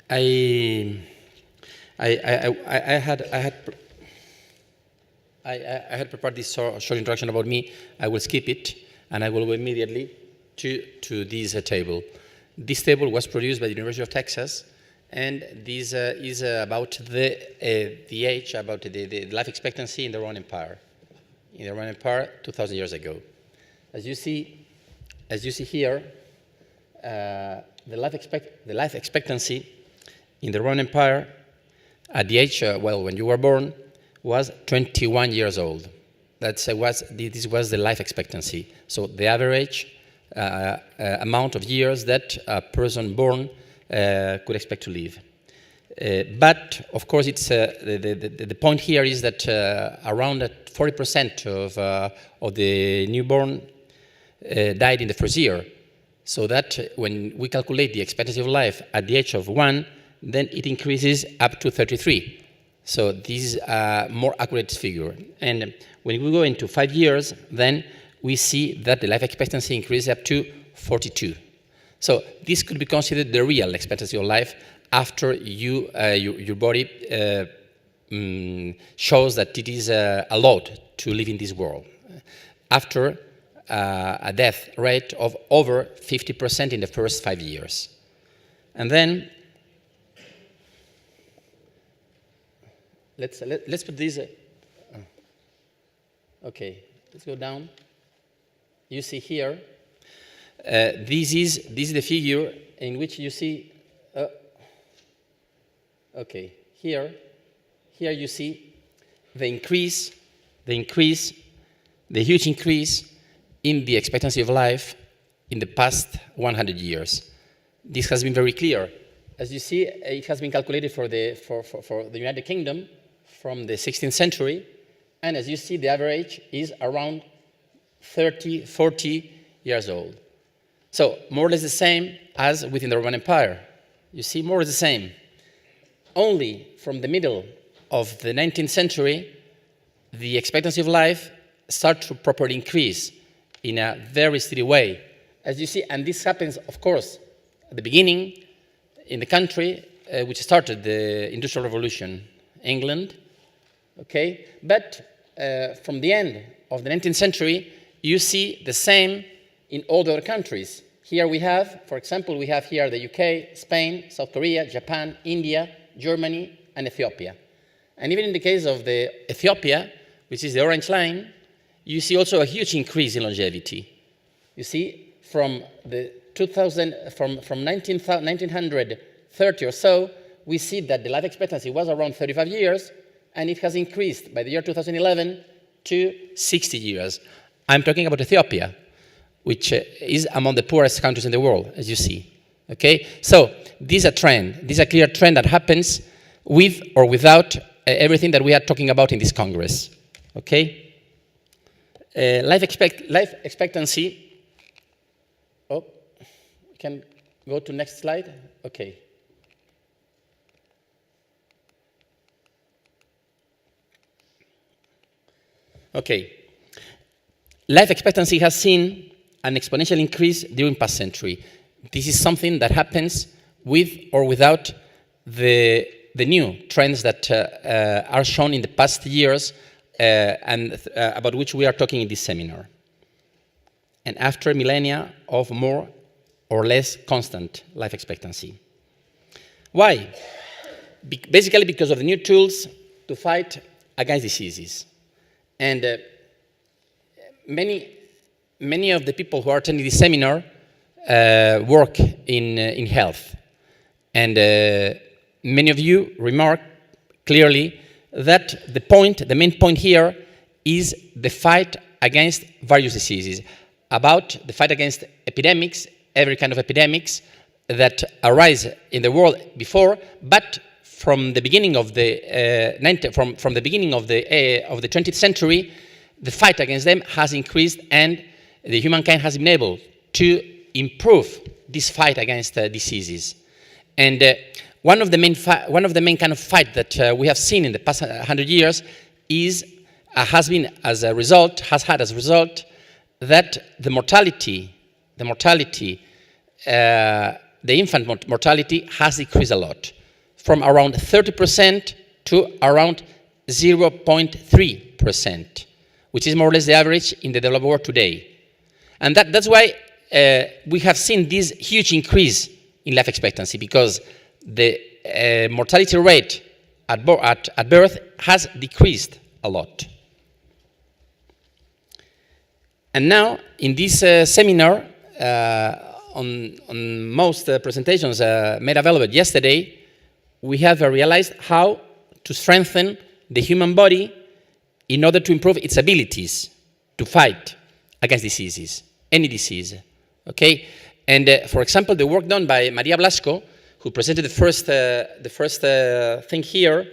I had prepared this short introduction about me. I will skip it, and I will go immediately to this table. This table was produced by the University of Texas, and this is about the age, about the life expectancy in the Roman Empire. In the Roman Empire, 2,000 years ago. As you see here, the life expectancy in the Roman Empire at the age, when you were born, was 21 years old. This was the life expectancy. So the average amount of years that a person born could expect to live. But of course, it's the point here is that around 40% of the newborn died in the first year. So that when we calculate the expectancy of life at the age of 1, then it increases up to 33. So this is a more accurate figure. And when we go into 5 years, then we see that the life expectancy increases up to 42. So this could be considered the real expectancy of life after your body shows that it is allowed to live in this world. After a death rate of over 50% in the first 5 years. And then let's put this. Okay, let's go down. You see here. This is the figure in which you see. Okay, here you see the huge increase in the expectancy of life in the past 100 years. This has been very clear. As you see, it has been calculated for the United Kingdom from the 16th century, and as you see, the average is around 30, 40 years old. So more or less the same as within the Roman Empire. You see, more or less the same. Only from the middle of the 19th century, the expectancy of life started to properly increase in a very steady way. As you see, and this happens, of course, at the beginning in the country which started the Industrial Revolution, England, okay? But from the end of the 19th century, you see the same in all the other countries. Here we have, for example, we have here the UK, Spain, South Korea, Japan, India, Germany, and Ethiopia. And even in the case of the Ethiopia, which is the orange line, you see also a huge increase in longevity. You see, from 1930 or so, we see that the life expectancy was around 35 years, and it has increased by the year 2011 to 60 years. I'm talking about Ethiopia, which is among the poorest countries in the world, as you see. Okay, so this is a trend. This is a clear trend that happens with or without everything that we are talking about in this Congress. Okay. Life expectancy. Oh, we can go to next slide. Okay. Okay. Life expectancy has seen an exponential increase during past century. This is something that happens with or without the new trends that are shown in the past years and about which we are talking in this seminar. And after millennia of more or less constant life expectancy. Why? Basically because of the new tools to fight against diseases. And many of the people who are attending this seminar work in health. And many of you remark clearly that the main point here is the fight against various diseases, about the fight against epidemics, every kind of epidemics that arise in the world before, but from the beginning of the 20th century, the fight against them has increased, and the humankind has been able to improve this fight against diseases. And one of the main kind of fight that we have seen in the past 100 years has had as a result that the mortality the infant mortality has decreased a lot, from around 30% to around 0.3%, which is more or less the average in the developed world today. And that's why we have seen this huge increase in life expectancy, because the mortality rate at birth has decreased a lot. And now, in this seminar, on most presentations made available yesterday, we have realized how to strengthen the human body in order to improve its abilities to fight against diseases, any disease, okay? And for example, the work done by Maria Blasco, who presented the first thing here,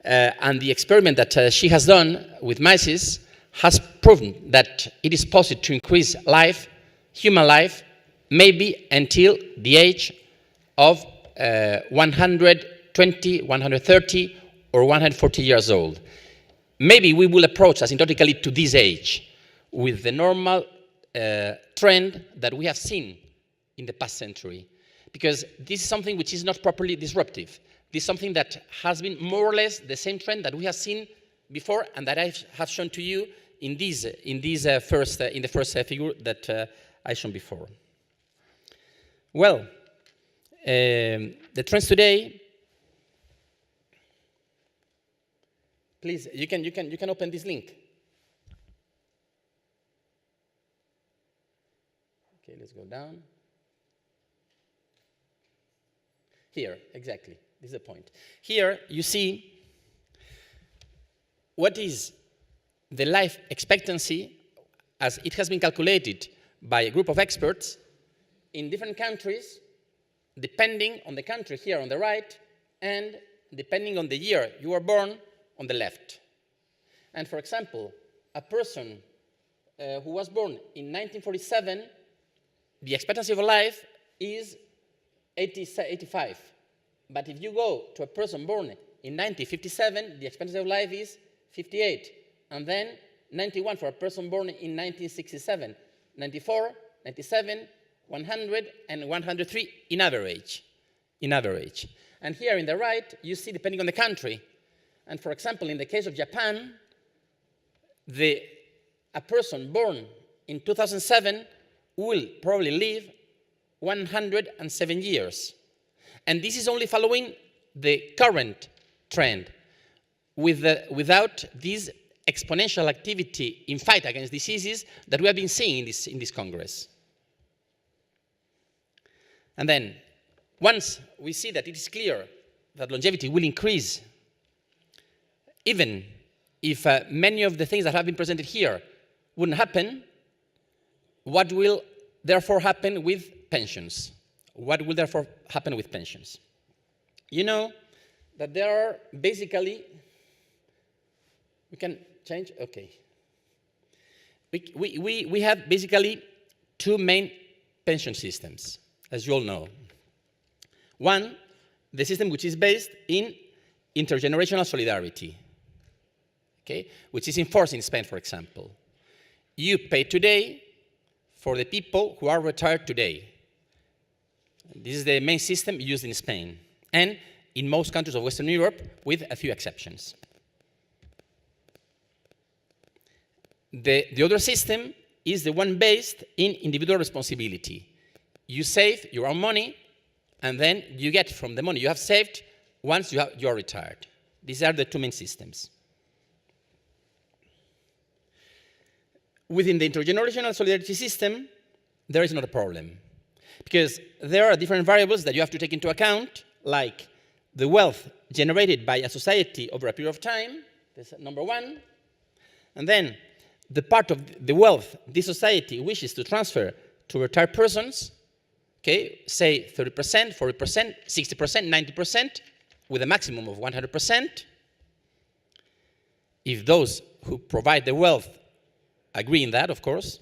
and the experiment that she has done with mice has proven that it is possible to increase life, human life, maybe until the age of 120, 130, or 140 years old. Maybe we will approach asymptotically to this age with the normal trend that we have seen in the past century. Because this is something which is not properly disruptive. This is something that has been more or less the same trend that we have seen before and that I have shown to you in the first figure that I shown before. Well, the trends today. Please, you can open this link. Okay, let's go down. Here, exactly. This is the point. Here, you see what is the life expectancy as it has been calculated by a group of experts in different countries, depending on the country here on the right, and depending on the year you were born on the left. And for example, a person who was born in 1947, the expectancy of life is 85. But if you go to a person born in 1957, the expectancy of life is 58. And then 91 for a person born in 1967, 94, 97, 100, and 103 in average. And here in the right, you see depending on the country. And for example, in the case of Japan, a person born in 2007 will probably live 107 years. And this is only following the current trend without this exponential activity in fight against diseases that we have been seeing in this Congress. And then, once we see that it is clear that longevity will increase, even if many of the things that have been presented here wouldn't happen, what will therefore happen with pensions? What will therefore happen with pensions? You know that there are basically, we can change, okay. We have basically two main pension systems, as you all know. One, the system which is based in intergenerational solidarity, okay, which is enforced in Spain, for example. You pay today for the people who are retired today. This is the main system used in Spain and in most countries of Western Europe, with a few exceptions. The other system is the one based in individual responsibility. You save your own money, and then you get from the money you have saved once you are retired. These are the two main systems. Within the intergenerational solidarity system, there is not a problem, because there are different variables that you have to take into account, like the wealth generated by a society over a period of time, that's number one, and then the part of the wealth this society wishes to transfer to retired persons, okay, say 30%, 40%, 60%, 90%, with a maximum of 100%. If those who provide the wealth agree in that, of course.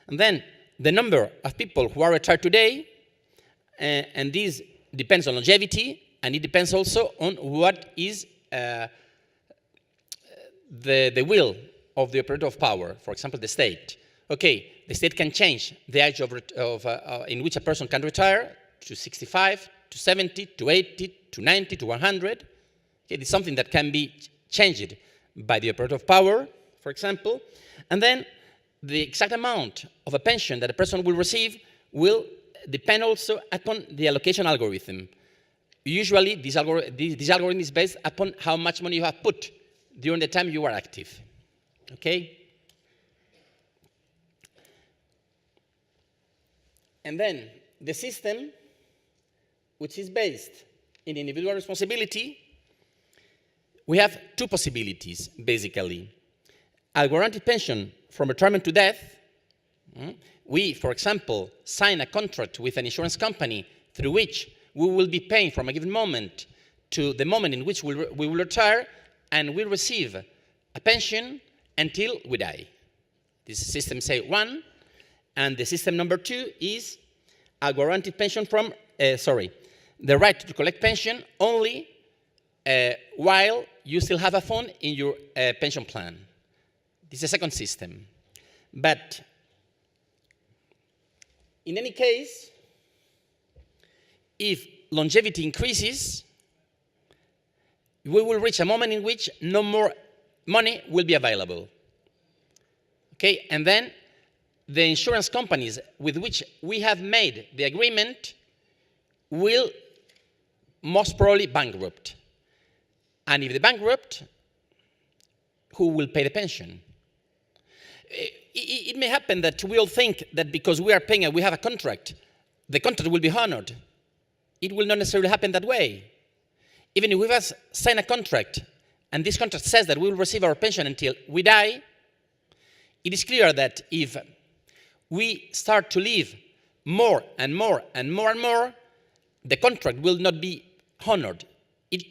And then the number of people who are retired today, and this depends on longevity, and it depends also on what is the will of the operator of power, for example, the state. Okay, the state can change the age in which a person can retire to 65, to 70, to 80, to 90, to 100. It is something that can be changed by the operator of power, for example. And then the exact amount of a pension that a person will receive will depend also upon the allocation algorithm. Usually, this algorithm is based upon how much money you have put during the time you are active. Okay? And then the system, which is based in individual responsibility, we have two possibilities, basically. A guaranteed pension from retirement to death. We, for example, sign a contract with an insurance company through which we will be paying from a given moment to the moment in which we will retire, and we receive a pension until we die. This is system, say, 1. And the system number 2 is a guaranteed pension from, the right to collect pension only while you still have a fund in your pension plan. This is a second system. But in any case, if longevity increases, we will reach a moment in which no more money will be available. Okay, and then the insurance companies with which we have made the agreement will most probably bankrupt. And if they bankrupt, who will pay the pension? It may happen that we'll think that because we are paying and we have a contract, the contract will be honored. It will not necessarily happen that way. Even if we have signed a contract, and this contract says that we will receive our pension until we die, it is clear that if we start to live more and more and more and more, the contract will not be honored.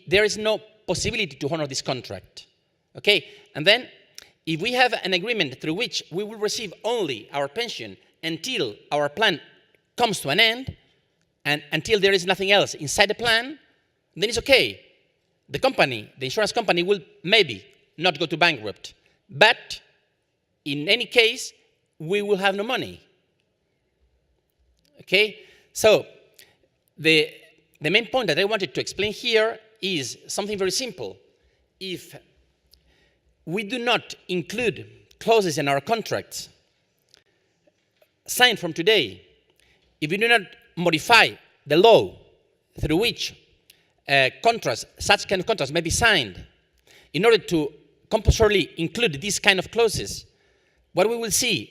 There is no possibility to honor this contract. Okay? And then, if we have an agreement through which we will receive only our pension until our plan comes to an end, and until there is nothing else inside the plan, then it's okay. The company, the insurance company, will maybe not go to bankrupt. But in any case, we will have no money. Okay? So, the main point that I wanted to explain here is something very simple. If we do not include clauses in our contracts signed from today, if we do not modify the law through which such kind of contracts may be signed in order to compulsorily include these kind of clauses, what we will see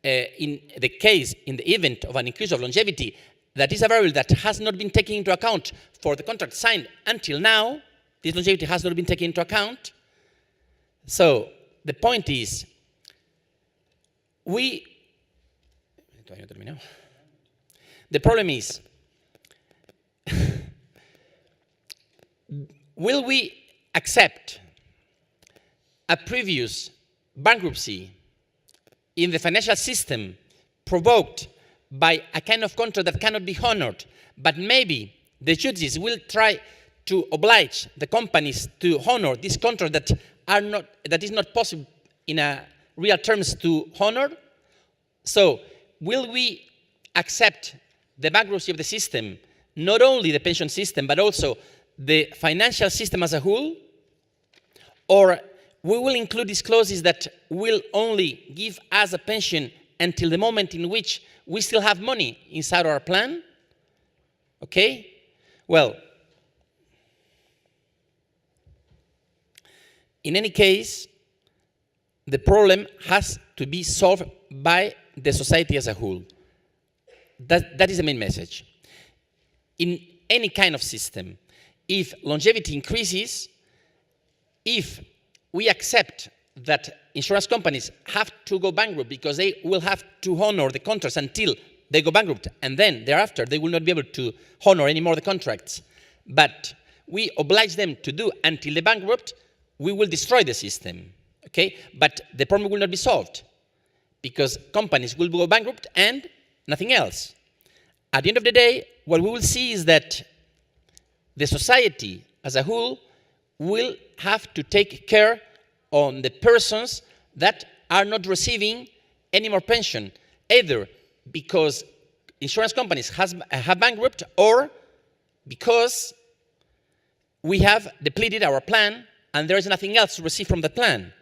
in the event of an increase of longevity, that is a variable that has not been taken into account for the contract signed until now. This longevity has not been taken into account. So the point is, the problem is, will we accept a previous bankruptcy in the financial system provoked by a kind of contract that cannot be honored, but maybe the judges will try to oblige the companies to honor this contract that is not possible in real terms to honor? So, will we accept the bankruptcy of the system, not only the pension system, but also the financial system as a whole? Or we will include these clauses that will only give us a pension until the moment in which we still have money inside our plan? Okay? Well, in any case, the problem has to be solved by the society as a whole. That is the main message. In any kind of system, if longevity increases, if we accept that insurance companies have to go bankrupt because they will have to honor the contracts until they go bankrupt, and then thereafter they will not be able to honor anymore the contracts, but we oblige them to do until they bankrupt, we will destroy the system. Okay? But the problem will not be solved because companies will go bankrupt and nothing else. At the end of the day, what we will see is that the society as a whole will have to take care on the persons that are not receiving any more pension, either because insurance companies have bankrupt, or because we have depleted our plan and there is nothing else to receive from the plan.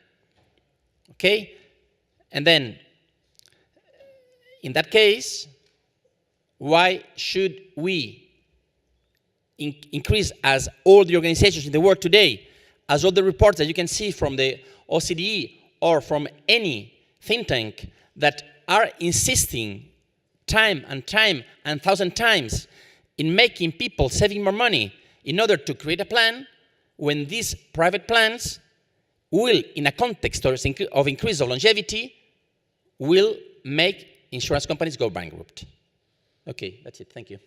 Okay? And then, in that case, why should we increase, as all the organizations in the world today, as all the reports that you can see from the OCDE or from any think tank that are insisting time and 1,000 times in making people saving more money in order to create a plan, when these private plans will, in a context of increase of longevity, will make insurance companies go bankrupt. Okay, that's it. Thank you.